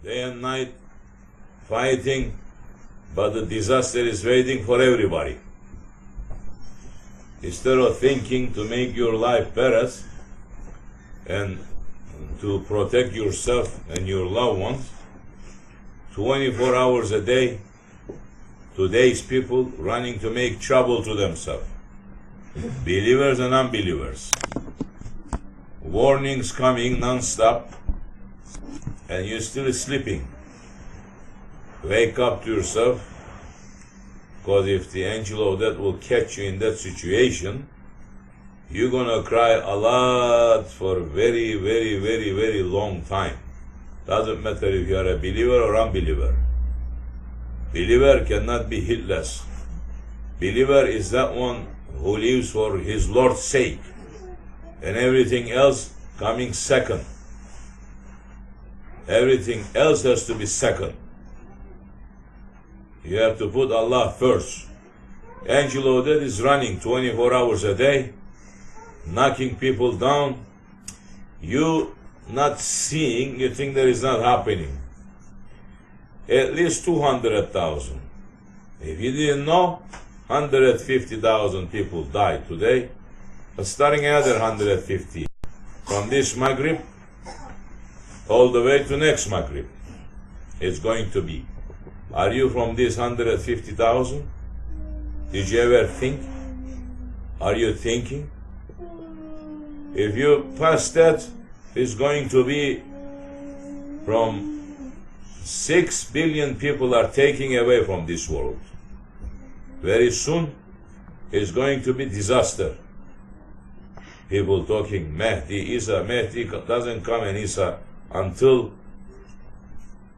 day and night fighting, but the disaster is waiting for everybody. Instead of thinking to make your life better and to protect yourself and your loved ones, 24 hours a day, today's people running to make trouble to themselves. Believers and unbelievers. Warnings coming non-stop, and you're still sleeping. Wake up to yourself, because if the angel of death will catch you in that situation, you're gonna cry a lot for very, very, very, very long time. Doesn't matter if you are a believer or unbeliever. Believer cannot be heedless. Believer is that one who lives for his Lord's sake, and everything else coming second. Everything else has to be second. You have to put Allah first. Angel of death is running 24 hours a day, knocking people down. You not seeing, you think that is not happening. At least 200,000. If you didn't know, 150,000 people died today, but starting another 150 from this Maghrib all the way to next Maghrib. It's going to be. Are you from this 150,000? Did you ever think? Are you thinking? If you pass that, it's going to be from 6 billion people are taking away from this world. Very soon, it's going to be disaster. People talking Mahdi, Isa. Mahdi doesn't come in Isa until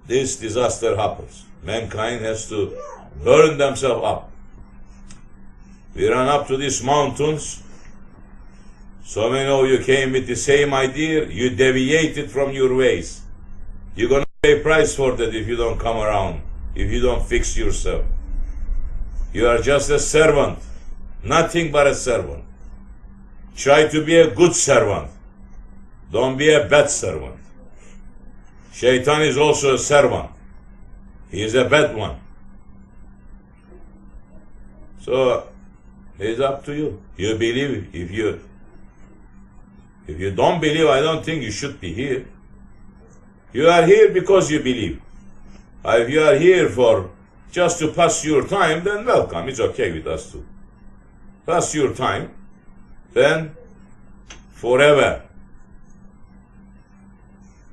this disaster happens. Mankind has to burn themselves up. We ran up to these mountains. So many of you came with the same idea. You deviated from your ways. You're going to pay price for that if you don't come around, if you don't fix yourself. You are just a servant, nothing but a servant. Try to be a good servant. Don't be a bad servant. Shaitan is also a servant. He is a bad one. So it's up to you. You believe. If you don't believe, I don't think you should be here. You are here because you believe. If you are here for just to pass your time, then welcome. It's okay with us too. Pass your time, then forever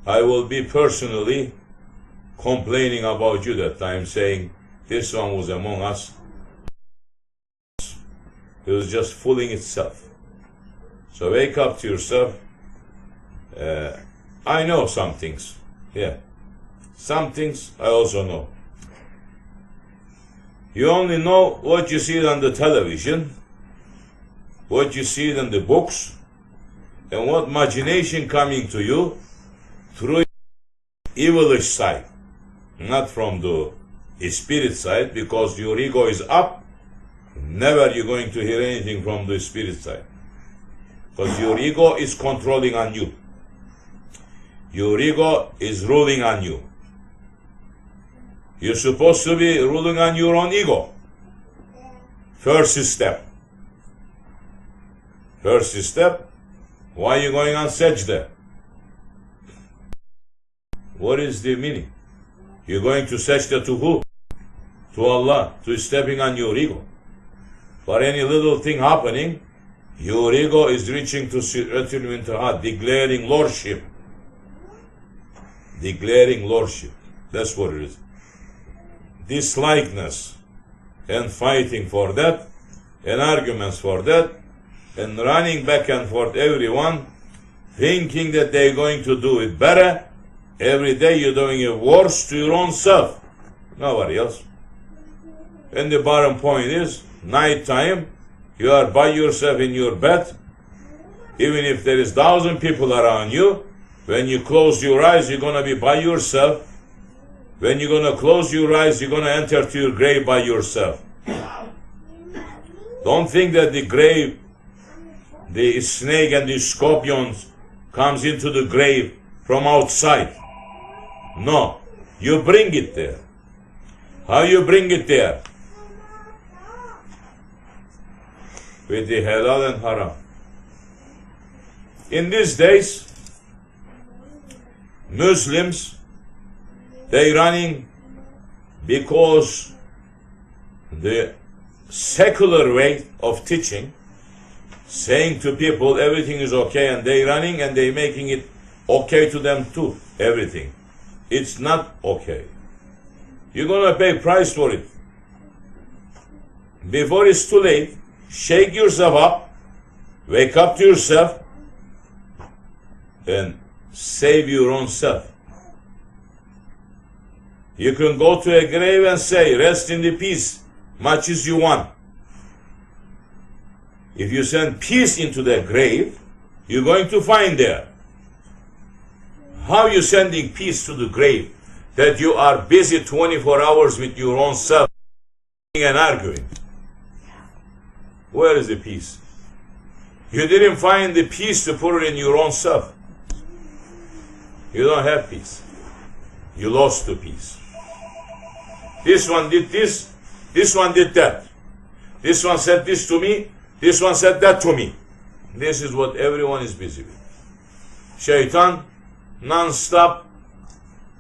I will be personally complaining about you that time, saying this one was among us. It was just fooling itself. So wake up to yourself. I know some things. Yeah. Some things I also know. You only know what you see on the television, what you see in the books, and what imagination coming to you through evilish side, not from the spirit side, because your ego is up. Never you're going to hear anything from the spirit side, because your ego is controlling on you. Your ego is ruling on you. You're supposed to be ruling on your own ego. First step. First step, why are you going on sajda? What is the meaning? You're going to sajda to who? To Allah, to stepping on your ego. For any little thing happening, your ego is reaching to Sidratul Muntaha, declaring lordship. Declaring lordship. That's what it is. Dislikeness and fighting for that, and arguments for that, and running back and forth everyone, thinking that they're going to do it better. Every day you're doing it worse to your own self, nobody else. And the bottom point is, night time, you are by yourself in your bed. Even if there is 1,000 people around you, when you close your eyes, you're going to be by yourself. When you're going to close your eyes, you're going to enter to your grave by yourself. Don't think that the grave, the snake and the scorpions comes into the grave from outside. No. You bring it there. How you bring it there? With the halal and haram. In these days, Muslims, they running because the secular way of teaching, saying to people everything is okay, and they running and they making it okay to them too, everything. It's not okay. You're gonna pay price for it. Before it's too late, shake yourself up, wake up to yourself, and save your own self. You can go to a grave and say, rest in the peace, much as you want. If you send peace into the grave, you're going to find there. How you sending peace to the grave? That you are busy 24 hours with your own self and arguing. Where is the peace? You didn't find the peace to put it in your own self. You don't have peace. You lost the peace. This one did this, this one did that. This one said this to me, this one said that to me. This is what everyone is busy with. Shaitan, non-stop,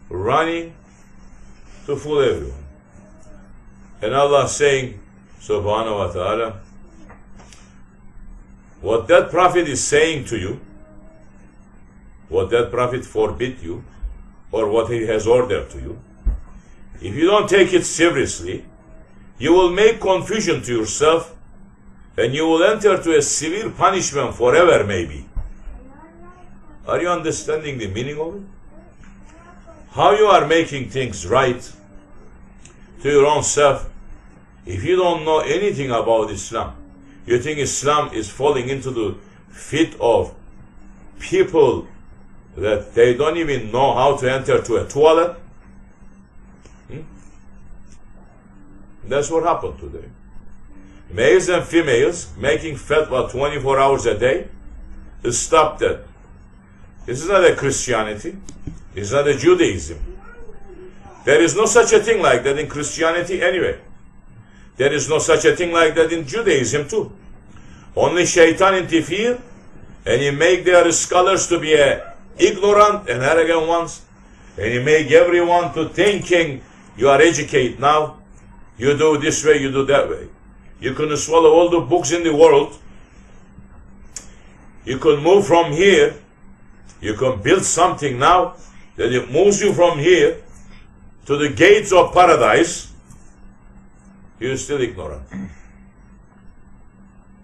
running to fool everyone. And Allah saying, subhanahu wa ta'ala, what that prophet is saying to you, what that prophet forbid you, or what he has ordered to you, if you don't take it seriously, you will make confusion to yourself, and you will enter to a severe punishment forever, maybe. Are you understanding the meaning of it? How you are making things right to your own self, if you don't know anything about Islam? You think Islam is falling into the feet of people that they don't even know how to enter to a toilet? That's what happened today. Males and females making fatwa 24 hours a day. Stop that. This is not a Christianity. It's not a Judaism. There is no such a thing like that in Christianity anyway. There is no such a thing like that in Judaism too. Only Shaitan interfere, and he make their scholars to be ignorant and arrogant ones, and he make everyone to thinking you are educated now. You do this way, you do that way. You can swallow all the books in the world. You can move from here. You can build something now that it moves you from here to the gates of paradise. You're still ignorant.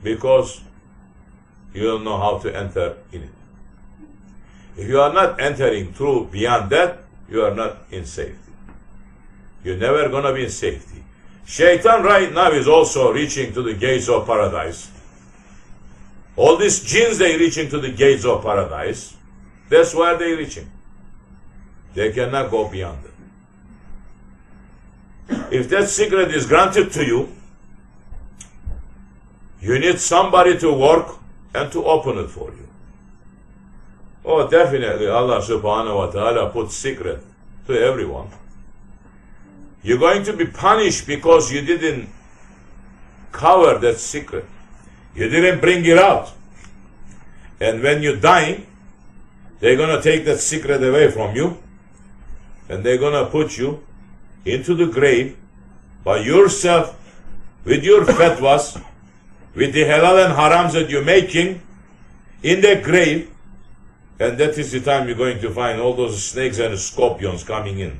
Because you don't know how to enter in it. If you are not entering through beyond that, you are not in safety. You're never going to be in safety. Shaitan right now is also reaching to the gates of paradise. All these jinns, they reaching to the gates of paradise. That's where they're reaching. They cannot go beyond it. If that secret is granted to you, you need somebody to work and to open it for you. Oh, definitely Allah subhanahu wa ta'ala puts secret to everyone. You're going to be punished because you didn't cover that secret. You didn't bring it out. And when you're dying, they're going to take that secret away from you, and they're going to put you into the grave by yourself, with your fatwas, with the halal and harams that you're making in the grave. And that is the time you're going to find all those snakes and scorpions coming in.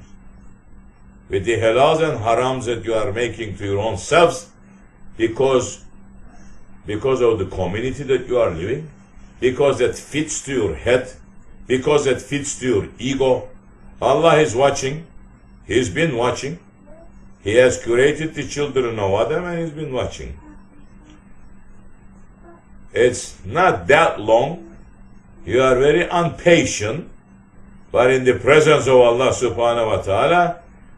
With the halals and harams that you are making to your own selves, because of the community that you are living, because that fits to your head, because that fits to your ego. Allah is watching. He's been watching. He has created the children of Adam, and He's been watching. It's not that long. You are very impatient, but in the presence of Allah subhanahu wa ta'ala,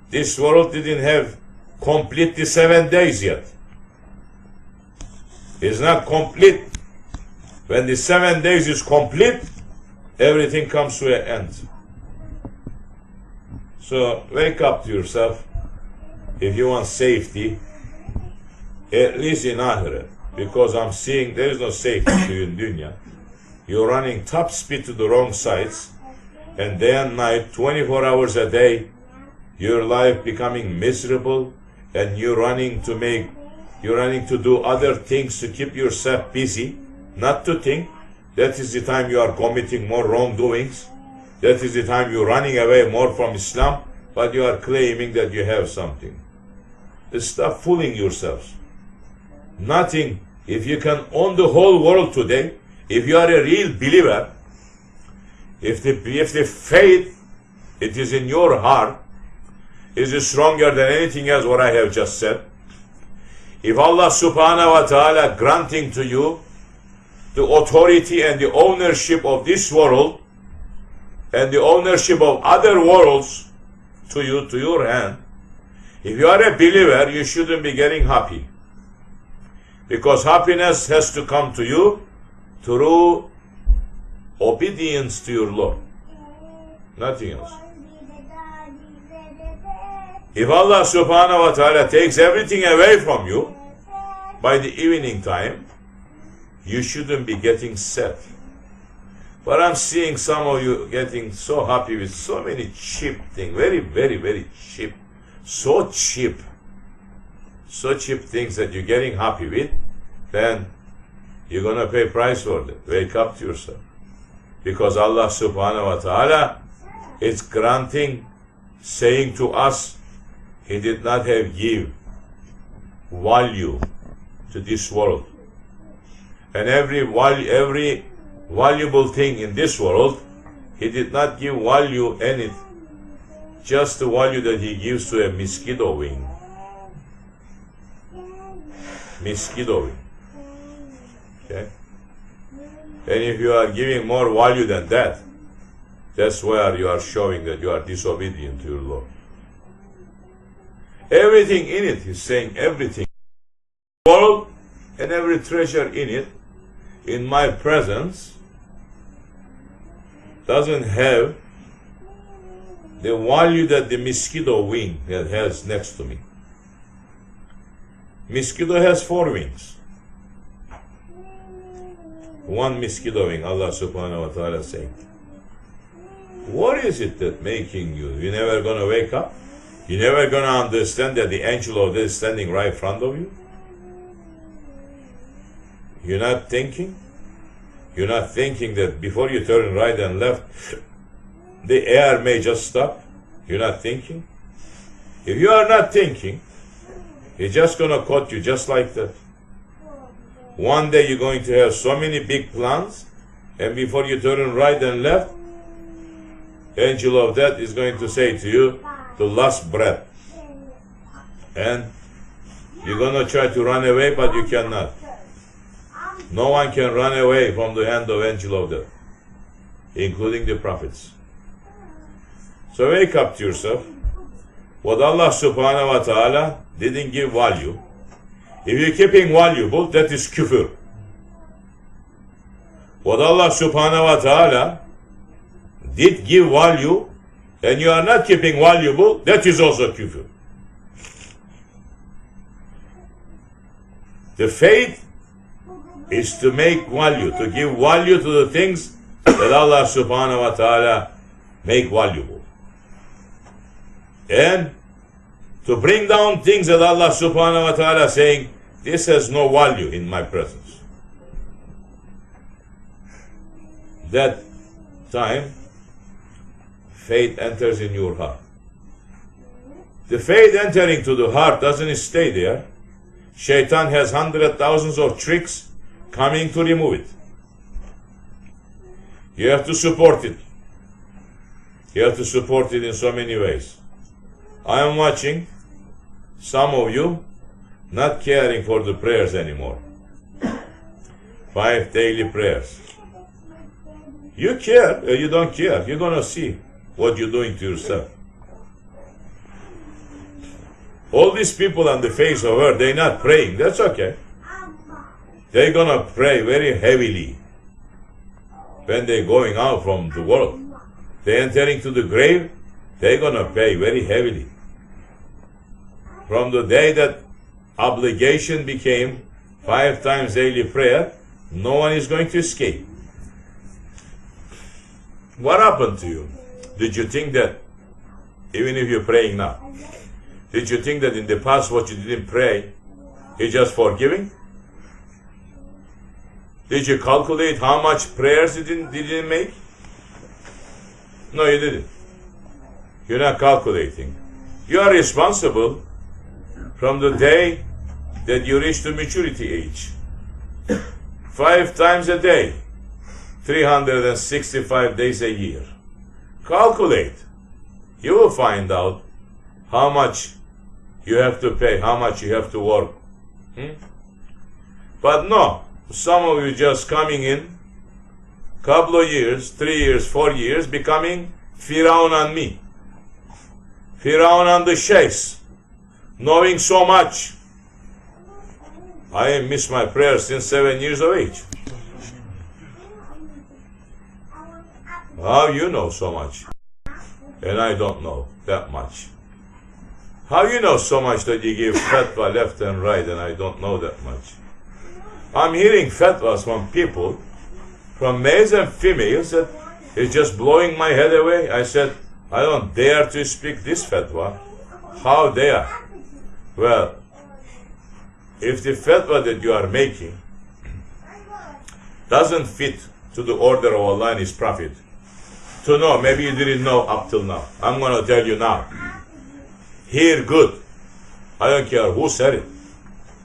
this world didn't have complete the 7 days yet. It's not complete. When the 7 days is complete, everything comes to an end. So wake up to yourself if you want safety, at least in Akhirah, because I'm seeing there is no safety to you in dunya. You're running top speed to the wrong sides, and day and night, 24 hours a day, your life becoming miserable, and you're running to do other things to keep yourself busy, not to think. That is the time you are committing more wrongdoings. That is the time you're running away more from Islam, but you are claiming that you have something. Stop fooling yourselves. Nothing. If you can own the whole world today, if you are a real believer, if the faith, it is in your heart, is stronger than anything else what I have just said. If Allah subhanahu wa ta'ala granting to you the authority and the ownership of this world and the ownership of other worlds to you, to your hand, if you are a believer, you shouldn't be getting happy. Because happiness has to come to you through obedience to your Lord. Nothing else. If Allah subhanahu wa ta'ala takes everything away from you by the evening time, you shouldn't be getting sad. But I'm seeing some of you getting so happy with so many cheap things, very, very, very cheap. So cheap things that you're getting happy with, then you're going to pay price for it. Wake up to yourself. Because Allah subhanahu wa ta'ala is granting, saying to us, He did not have give value to this world. And every valuable thing in this world, He did not give value anything. Just the value that He gives to a mosquito wing. Mosquito wing. Okay? And if you are giving more value than that, that's where you are showing that you are disobedient to your Lord. Everything in it, He's saying everything. The world and every treasure in it, in my presence, doesn't have the value that the mosquito wing that has next to me. Mosquito has 4 wings. One mosquito wing, Allah subhanahu wa ta'ala saying. What is it that making you? You're never going to wake up? You're never going to understand that the angel of death is standing right in front of you? You're not thinking? You're not thinking that before you turn right and left, the air may just stop? You're not thinking? If you are not thinking, He's just going to cut you just like that. One day you're going to have so many big plans, and before you turn right and left, angel of death is going to say to you, the last breath. And you're going to try to run away, but you cannot. No one can run away from the hand of angel of death, including the prophets. So wake up to yourself. What Allah subhanahu wa ta'ala didn't give value, if you're keeping valuable, that is kufr. What Allah subhanahu wa ta'ala did give value, and you are not keeping valuable, that is also kufr. The faith is to make value, to give value to the things that Allah subhanahu wa ta'ala make valuable. And to bring down things that Allah subhanahu wa ta'ala saying, this has no value in my presence. That time, faith enters in your heart. The faith entering to the heart doesn't stay there. Shaitan has hundreds of thousands of tricks coming to remove it. You have to support it. You have to support it in so many ways. I am watching some of you not caring for the prayers anymore. 5 daily prayers. You care, or you don't care. You're going to see what you're doing to yourself. All these people on the face of earth, they're not praying. That's okay. They're going to pray very heavily when they're going out from the world. They're entering to the grave. they're going to pay very heavily. From the day that obligation became 5 times daily prayer, no one is going to escape. What happened to you? Did you think that, even if you're praying now, did you think that in the past what you didn't pray is just forgiving? Did you calculate how much prayers you didn't make? No, you didn't. You're not calculating. You are responsible from the day that you reach the maturity age. 5 times a day, 365 days a year. Calculate. You will find out how much you have to pay, how much you have to work. But no, some of you just coming in, couple of years, 3 years, 4 years, becoming Firaun and me. Firaun and the Sheikhs, knowing so much. I missed my prayers since 7 years of age. How you know so much? And I don't know that much. How you know so much that you give fatwa left and right and I don't know that much? I'm hearing fatwas from people, from males and females, that is just blowing my head away. I said, I don't dare to speak this fatwa. How dare? Well, if the fatwa that you are making doesn't fit to the order of Allah and His Prophet, to know, maybe you didn't know up till now. I'm going to tell you now. Hear good. I don't care who said it.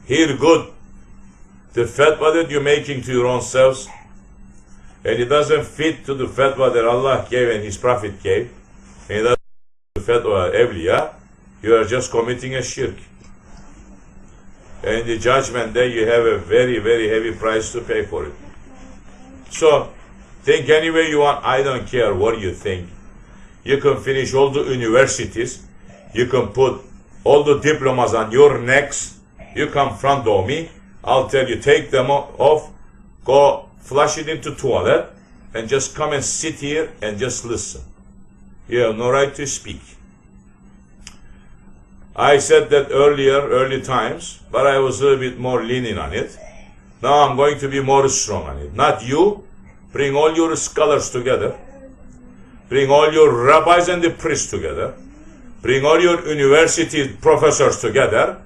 Hear good. The fatwa that you're making to your own selves, and it doesn't fit to the fatwa that Allah gave and His Prophet gave, and it doesn't fit to the fatwa awliya, you are just committing a shirk. And in the judgment day, you have a very, very heavy price to pay for it. So, think any way you want. I don't care what you think. You can finish all the universities. You can put all the diplomas on your necks. You come front of me. I'll tell you, take them off, go flush it into toilet, and just come and sit here and just listen. You have no right to speak. I said that early times, but I was a little bit more lenient on it. Now I'm going to be more strong on it. Not you. Bring all your scholars together. Bring all your rabbis and the priests together. Bring all your university professors together.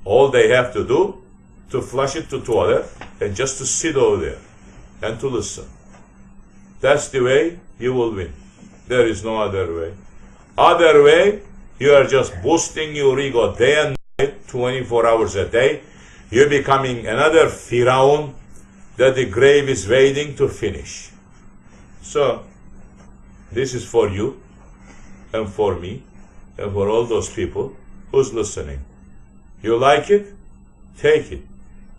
All they have to do to flush it to toilet and just to sit over there and to listen. That's the way you will win. There is no other way. Other way, you are just boosting your ego day and night, 24 hours a day. You're becoming another Firaun that the grave is waiting to finish. So, this is for you and for me and for all those people who's listening. You like it? Take it.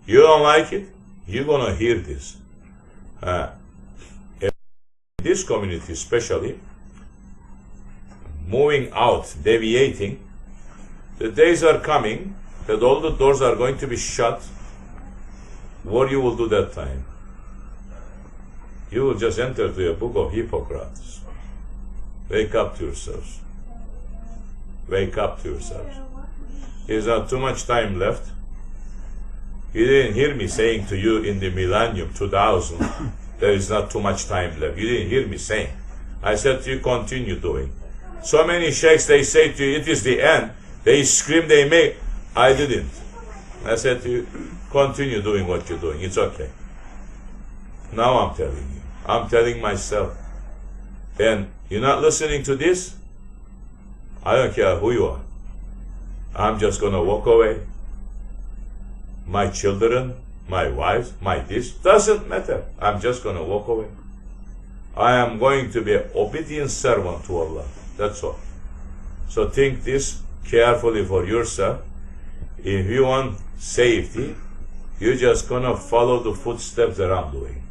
You don't like it? You're going to hear this. In this community especially, moving out, deviating, the days are coming that all the doors are going to be shut. What you will do that time? You will just enter the book of Hippocrates. Wake up to yourselves. Wake up to yourselves. There's not too much time left. You didn't hear me saying to you in the millennium 2000, there is not too much time left. You didn't hear me saying. I said to you, continue doing. So many sheikhs, they say to you, it is the end. They scream, they make. I didn't. I said to you, continue doing what you're doing. It's okay. Now I'm telling you. I'm telling myself. And you're not listening to this? I don't care who you are. I'm just going to walk away. My children, my wife, my this, doesn't matter. I'm just going to walk away. I am going to be an obedient servant to Allah. That's all. So think this carefully for yourself. If you want safety, you're just going to follow the footsteps that I'm doing.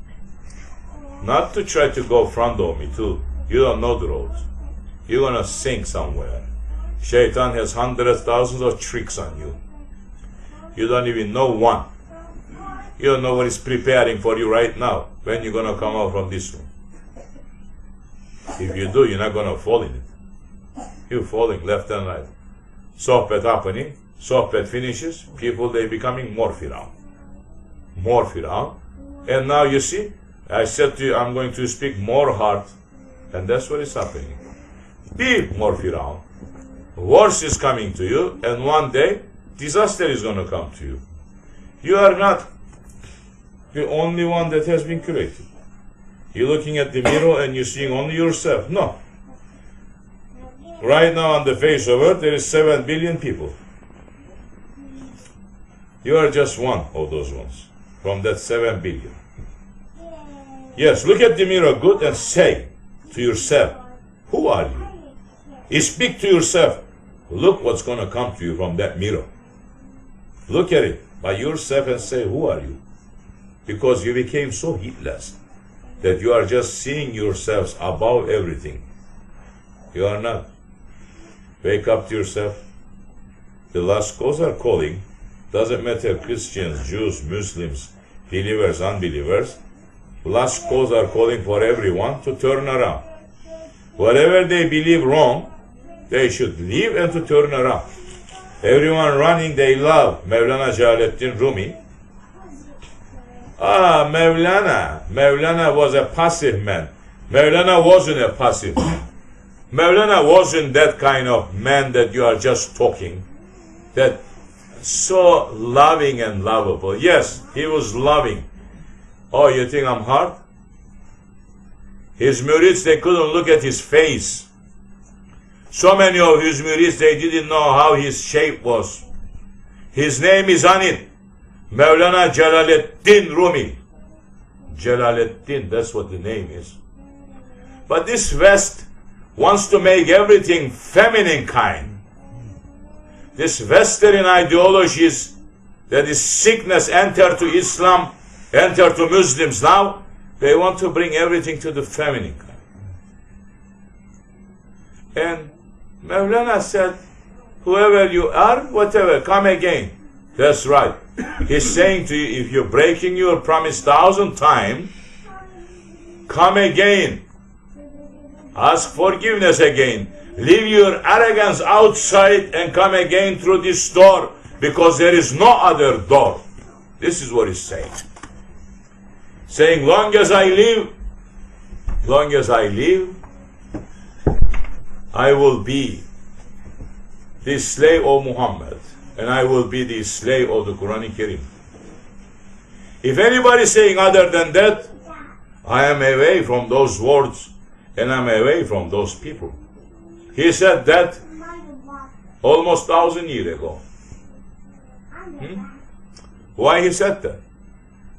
Not to try to go front of me too. You don't know the roads. You're going to sink somewhere. Shaitan has hundreds, thousands of tricks on you. You don't even know one. You don't know what is preparing for you right now when you're going to come out from this room. If you do, you're not going to fall in it. You falling left and right. Sohbet happening. Sohbet finishes. People, they becoming more Firaun. More Firaun. And now you see, I said to you, I'm going to speak more hard. And that's what is happening. Be more Firaun. Worse is coming to you. And one day, disaster is going to come to you. You are not the only one that has been created. You're looking at the mirror and you're seeing only yourself. No. Right now on the face of earth, there is 7 billion people. You are just one of those ones from that 7 billion. Yes, look at the mirror good and say to yourself, who are you? You speak to yourself. Look what's going to come to you from that mirror. Look at it by yourself and say, who are you? Because you became so heedless that you are just seeing yourselves above everything. You are not. Wake up to yourself. The last cause are calling. Doesn't matter Christians, Jews, Muslims, believers, unbelievers. Last cause are calling for everyone to turn around. Whatever they believe wrong, they should leave and to turn around. Everyone running, they love Mevlana Celaleddin Rumi. Mevlana was a passive man. Mevlana wasn't a passive man. Mevlana wasn't that kind of man that you are just talking. That so loving and lovable. Yes, he was loving. Oh, you think I'm hard? His murids, they couldn't look at his face. So many of his murids, they didn't know how his shape was. His name is on it. Mevlana Celaleddin Rumi. Celaleddin, that's what the name is. But this West wants to make everything feminine kind. This Western ideologies, that is sickness, enter to Islam, enter to Muslims now, they want to bring everything to the feminine kind. And Mevlana said, whoever you are, whatever, come again. That's right. He's saying to you, if you're breaking your promise 1,000 times, come again. Ask forgiveness again. Leave your arrogance outside and come again through this door, because there is no other door. This is what he's saying. Saying, long as I live, I will be the slave of Muhammad, and I will be the slave of the Quran Kerim. If anybody is saying other than that, I am away from those words, and I'm away from those people. He said that almost 1,000 years ago. Why he said that?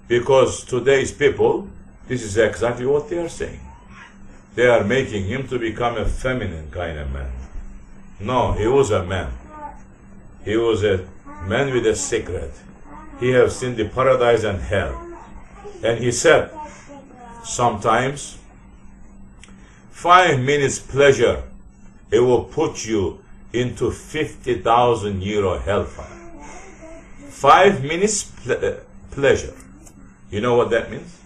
Because today's people, this is exactly what they are saying. They are making him to become a feminine kind of man. No, he was a man. He was a man with a secret. He has seen the paradise and hell. And he said, sometimes 5 minutes pleasure, it will put you into 50,000 euro hellfire. 5 minutes pleasure. You know what that means?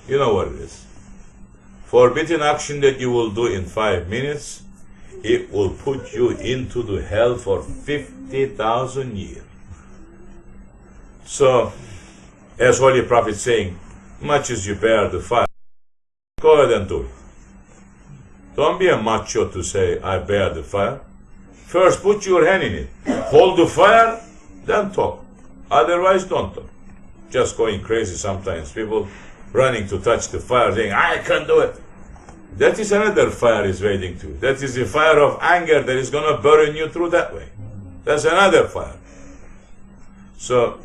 You know what it is. Forbidden action that you will do in 5 minutes, it will put you into the hell for 50,000 years. So, as Holy Prophet saying, much as you bear the fire, go ahead and do it. Don't be a macho to say, I bear the fire. First, put your hand in it. Hold the fire, then talk. Otherwise, don't talk. Just going crazy sometimes. People running to touch the fire, saying, I can't do it. That is another fire is waiting to. That is the fire of anger that is going to burn you through that way. That's another fire. So,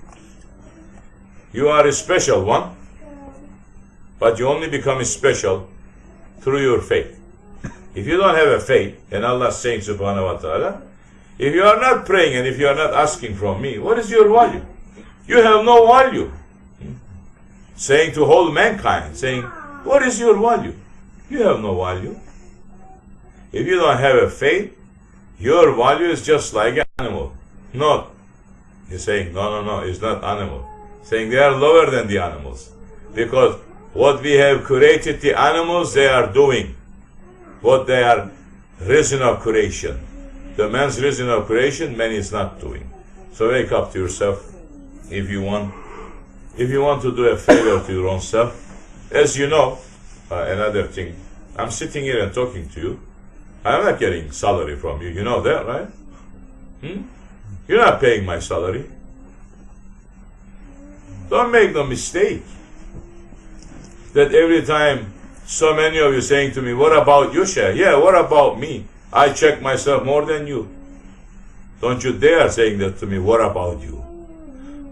you are a special one, but you only become special through your faith. If you don't have a faith, and Allah is saying subhanahu wa ta'ala, if you are not praying and if you are not asking from me, what is your value? You have no value. Saying to whole mankind, saying, what is your value? You have no value. If you don't have a faith, your value is just like an animal. Not. He's saying, no, it's not animal. Saying they are lower than the animals. Because what we have created the animals, they are doing. What they are reason of creation. The man's reason of creation, man is not doing. So wake up to yourself if you want. If you want to do a favor to your own self. As you know, another thing, I'm sitting here and talking to you. I'm not getting salary from you. You know that, right? You're not paying my salary. Don't make no mistake that every time so many of you saying to me, what about you, Sheikh? Yeah, what about me? I check myself more than you. Don't you dare saying that to me, what about you?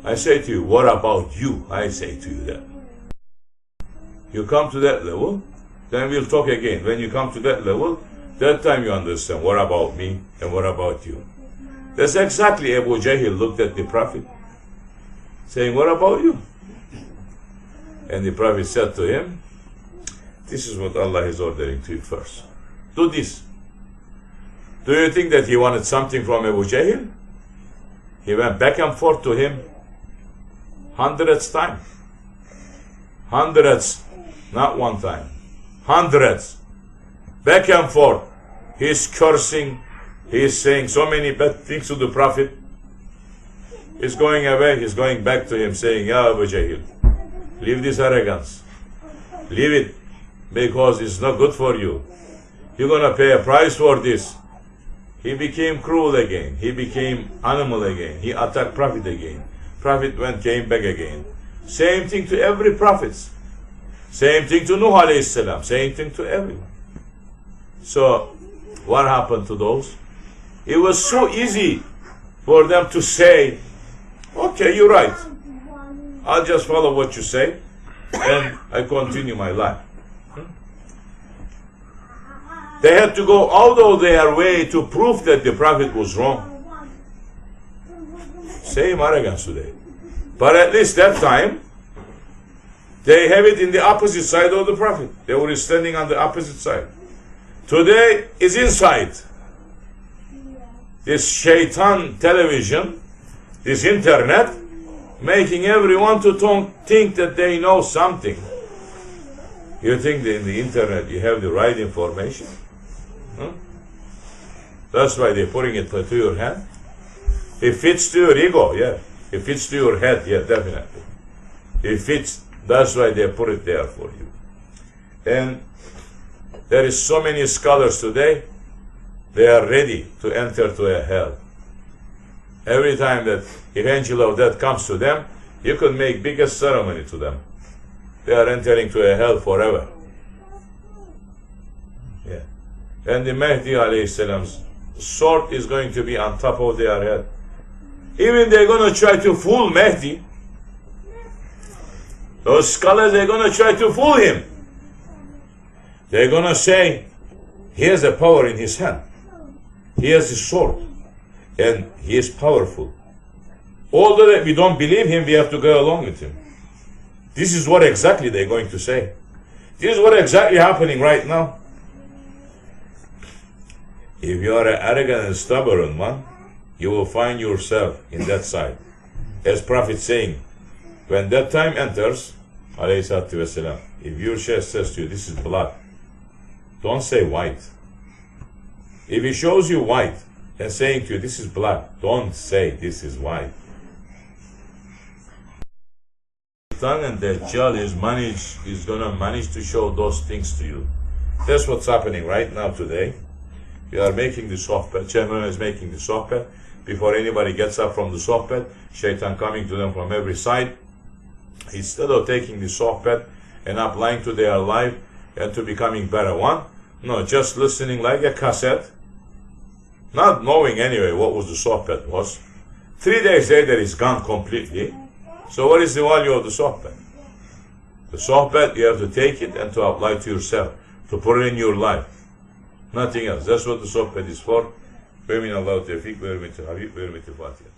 I say to you, what about you? I say to you that. You come to that level, then we'll talk again. When you come to that level, that time you understand, what about me and what about you? That's exactly Abu Jahl looked at the Prophet, saying, what about you? And the Prophet said to him, this is what Allah is ordering to you first. Do this. Do you think that he wanted something from Abu Jahl? He went back and forth to him hundreds times. Hundreds, not one time. Hundreds. Back and forth. He's cursing. He's saying so many bad things to the Prophet. He's going away. He's going back to him saying, Ya Abu Jahl, leave this arrogance. Leave it, because it's not good for you. You're going to pay a price for this. He became cruel again. He became animal again. He attacked Prophet again. Prophet came back again. Same thing to every prophet. Same thing to Nuh alayhi salam. Same thing to everyone. So, what happened to those? It was so easy for them to say, okay, you're right. I'll just follow what you say, and I continue my life. They had to go out of their way to prove that the Prophet was wrong. Same arrogance today. But at least that time, they have it in the opposite side of the Prophet. They were standing on the opposite side. Today is inside. This shaitan television, this internet, making everyone to think that they know something. You think that in the internet you have the right information? That's why they're putting it to your hand. It fits to your ego, yeah. It fits to your head, yeah, definitely. It fits. That's why they put it there for you. And there is so many scholars today, they are ready to enter to a hell. Every time that evangel of death comes to them, you could make biggest ceremony to them. They are entering to a hell forever. Yeah. And the Mahdi alayhi salam's sword is going to be on top of their head. Even they're going to try to fool Mahdi. Those scholars, they're going to try to fool him. They're going to say, he has a power in his hand. He has a sword. And he is powerful. Although that we don't believe him, we have to go along with him. This is what exactly they're going to say. This is what exactly happening right now. If you are an arrogant and stubborn one, you will find yourself in that side. As Prophet saying, when that time enters, alayhi salatu wasalam, if your Sheikh says to you, this is blood, don't say white. If he shows you white and saying to you, this is blood, don't say this is white. And Dajjal is gonna manage to show those things to you. That's what's happening right now today. We are making the sohbet. Chairman is making the sohbet. Before anybody gets up from the sohbet, shaitan coming to them from every side. Instead of taking the sohbet and applying to their life and to becoming better one, no, just listening like a cassette, not knowing anyway what was the sohbet was. 3 days later it's gone completely. So what is the value of the sohbet? The sohbet, you have to take it and to apply to yourself, to put it in your life. Nothing else. That's what the sohbet is for. Ve min Allah tevfik ve hürmeti Habib ve hürmeti Fatiha.